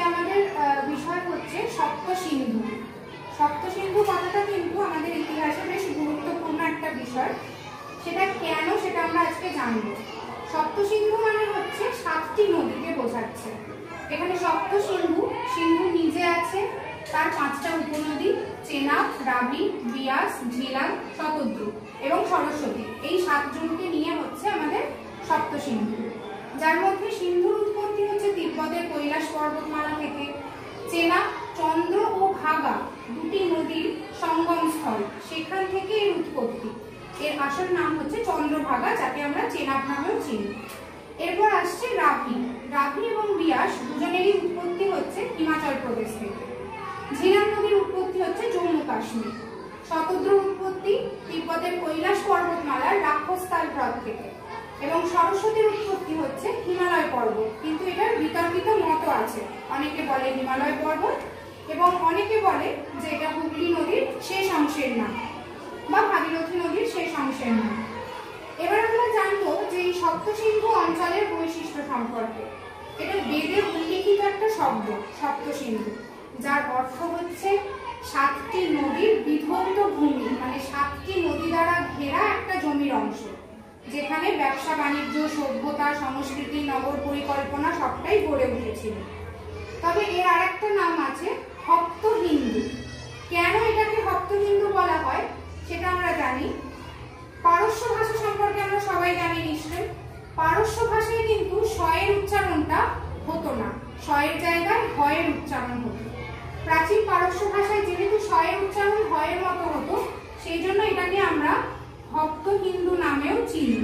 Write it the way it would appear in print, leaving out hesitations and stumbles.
আমাদের বিষয় হচ্ছে সপ্তসিন্ধু। সপ্তসিন্ধু কথাটা কিন্তু আমাদের ইতিহাসে বেশ গুরুত্বপূর্ণ একটা বিষয়। সেটা কেন সেটা আমরা আজকে জানব। সপ্তসিন্ধু মানে হচ্ছে 7টি নদীকে বোঝাচ্ছে। এখানে সপ্তসিন্ধু, সিন্ধু নিজে আছে, তার 5টা উপনদী চেনাব, রাবি, বিয়াস, ঝিলাম, শতদ্রু এবং সরস্বতী, এই 7 জনকে নিয়ে হচ্ছে আমাদের সপ্তসিন্ধু। যার মধ্যে সিন্ধুর উৎপত্তি হচ্ছে তিব্বতের কৈলাস পর্বতমালা থেকে। চেনাব, চন্দ্র ও ভাগা 2টি নদীর সঙ্গম স্থল, সেখান থেকে এর উৎপত্তি। এর আসল নাম হচ্ছে চন্দ্রভাগা, যাকে আমরা চেনাব নামেও চিনি। এরপর আসছে রাবি। রাবি এবং বিয়াস দুজনেরই উৎপত্তি হচ্ছে হিমাচল প্রদেশ থেকে। ঝিলাম নদীর উৎপত্তি হচ্ছে জম্মু কাশ্মীর। শতদ্রুর উৎপত্তি তিব্বতের কৈলাস পর্বতমালার রাক্ষসতাল হ্রদ থেকে। এবং সরস্বতীর উৎপত্তি হচ্ছে হিমালয় পর্বত, কিন্তু এটার বিতর্কিত মত আছে। অনেকে বলে হিমালয় পর্বত এবং অনেকে বলে যে এটা হুগলি নদীর শেষ অংশের নাম বা ভাগীরথী নদীর শেষ অংশের নাম। এবার আমরা জানবো যে এই সপ্তসিন্ধু অঞ্চলের বৈশিষ্ট্য সম্পর্কে। এটা বেদে উল্লিখিত একটা শব্দ সপ্তসিন্ধু, যার অর্থ হচ্ছে 7টি নদীর বিধৌত ভূমি, মানে 7টি নদী দ্বারা ঘেরা একটা জমির অংশ, যেখানে ব্যবসা বাণিজ্য, সভ্যতা, সংস্কৃতি, নগর পরিকল্পনা সবটাই গড়ে উঠেছিল। তবে এর আরেকটা নাম আছে সপ্তহিন্দু। কেন এটাকে সপ্তহিন্দু বলা হয় সেটা আমরা জানি। পারস্য ভাষা সম্পর্কে আমরা সবাই জানি নিশ্চয়ই। পারস্য ভাষায় কিন্তু শ-এর উচ্চারণটা হতো না, শ-এর জায়গায় হ-এর উচ্চারণ হতো। প্রাচীন পারস্য ভাষায় যেহেতু শ-এর উচ্চারণ হ-এর মতো হতো, সেই জন্য এটাকে আমরা সপ্তহিন্দু নামেও চিনি।